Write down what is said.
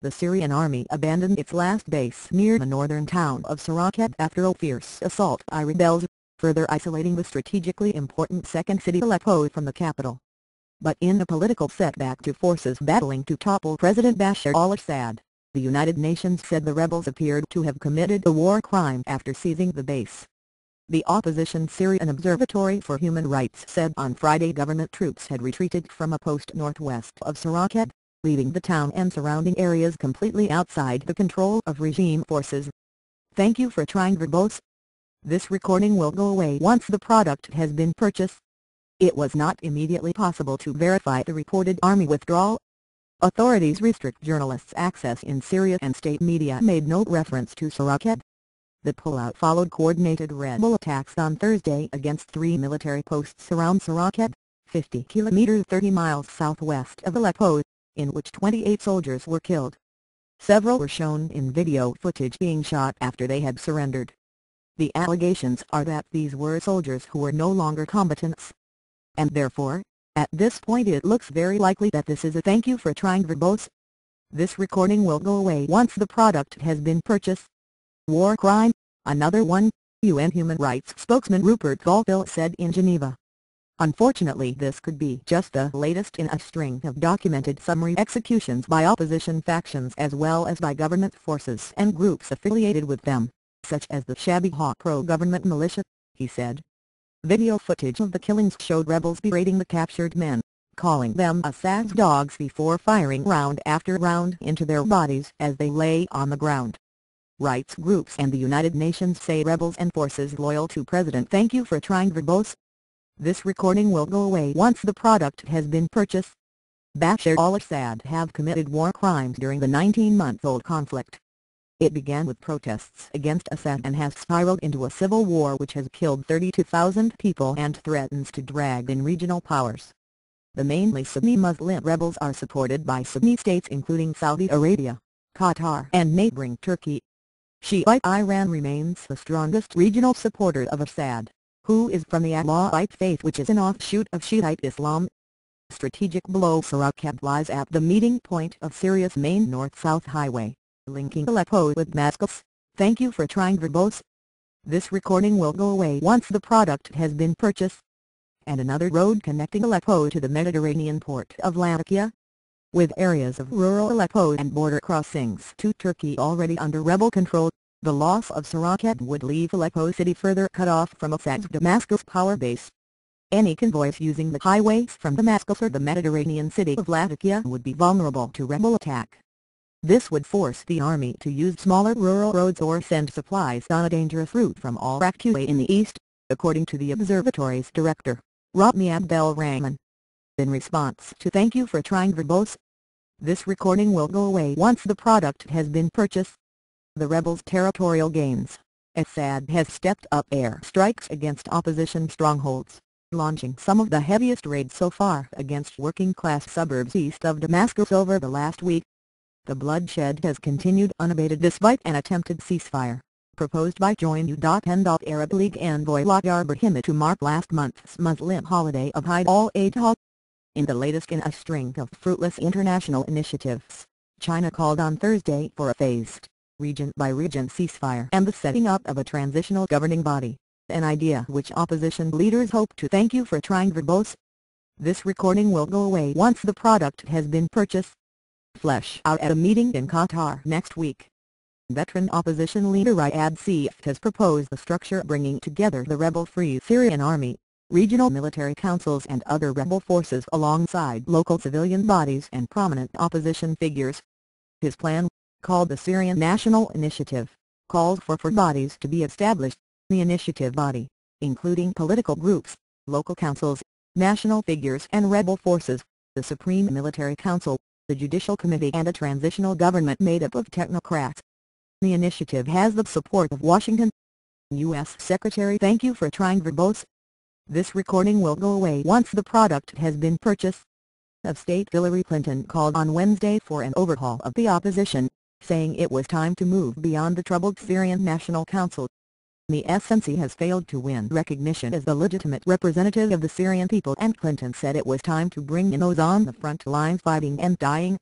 The Syrian army abandoned its last base near the northern town of Sarakat after a fierce assault by rebels, further isolating the strategically important second city Aleppo from the capital. But in a political setback to forces battling to topple President Bashar al-Assad, the United Nations said the rebels appeared to have committed a war crime after seizing the base. The opposition Syrian Observatory for Human Rights said on Friday government troops had retreated from a post northwest of Sarakat, leaving the town and surrounding areas completely outside the control of regime forces. Thank you for trying verbose. This recording will go away once the product has been purchased. It was not immediately possible to verify the reported army withdrawal. Authorities restrict journalists' access in Syria and state media made no reference to Sarakat. The pullout followed coordinated rebel attacks on Thursday against 3 military posts around Sarakat, 50 kilometers 30 miles southwest of Aleppo, in which 28 soldiers were killed. Several were shown in video footage being shot after they had surrendered. The allegations are that these were soldiers who were no longer combatants. And therefore, at this point it looks very likely that this is a thank you for trying verbose. This recording will go away once the product has been purchased. War crime, another one, UN Human Rights spokesman Rupert Colville said in Geneva. Unfortunately, this could be just the latest in a string of documented summary executions by opposition factions as well as by government forces and groups affiliated with them, such as the Shabiha pro-government militia, he said. Video footage of the killings showed rebels berating the captured men, calling them Assad's dogs before firing round after round into their bodies as they lay on the ground. Rights groups and the United Nations say rebels and forces loyal to President thank you for trying verbose. This recording will go away once the product has been purchased. Bashar al-Assad have committed war crimes during the 19-month-old conflict. It began with protests against Assad and has spiraled into a civil war which has killed 32,000 people and threatens to drag in regional powers. The mainly Sunni Muslim rebels are supported by Sunni states including Saudi Arabia, Qatar and neighboring Turkey. Shiite Iran remains the strongest regional supporter of Assad, who is from the Alawite faith which is an offshoot of Shiite Islam. Strategic below Sarakat lies at the meeting point of Syria's main north-south highway, linking Aleppo with Damascus. Thank you for trying verbose. This recording will go away once the product has been purchased. And another road connecting Aleppo to the Mediterranean port of Latakia, with areas of rural Aleppo and border crossings to Turkey already under rebel control. The loss of Sarakat would leave Aleppo city further cut off from Assad's Damascus power base. Any convoys using the highways from Damascus or the Mediterranean city of Latakia would be vulnerable to rebel attack. This would force the army to use smaller rural roads or send supplies on a dangerous route from Al-Raqqa in the east, according to the observatory's director, Rami Abdel Rahman. In response to thank you for trying verbose. This recording will go away once the product has been purchased. The rebels' territorial gains. Assad has stepped up air strikes against opposition strongholds, launching some of the heaviest raids so far against working-class suburbs east of Damascus over the last week. The bloodshed has continued unabated despite an attempted ceasefire, proposed by Joint Arab League envoy Ladar Brahimi to mark last month's Muslim holiday of Eid al-Adha. In the latest in a string of fruitless international initiatives, China called on Thursday for a phased, region-by-region ceasefire and the setting up of a transitional governing body, an idea which opposition leaders hope to thank you for trying verbose. This recording will go away once the product has been purchased. Flesh out at a meeting in Qatar next week. Veteran opposition leader Riyad Seif has proposed a structure bringing together the rebel-free Syrian army, regional military councils and other rebel forces alongside local civilian bodies and prominent opposition figures. His plan, called the Syrian National Initiative, calls for bodies to be established. The initiative body, including political groups, local councils, national figures and rebel forces, the Supreme Military Council, the Judicial Committee and a transitional government made up of technocrats. The initiative has the support of Washington. U.S. Secretary thank you for trying verbose. This recording will go away once the product has been purchased. Of State Hillary Clinton called on Wednesday for an overhaul of the opposition, saying it was time to move beyond the troubled Syrian National Council. The SNC has failed to win recognition as the legitimate representative of the Syrian people and Clinton said it was time to bring in those on the front lines fighting and dying.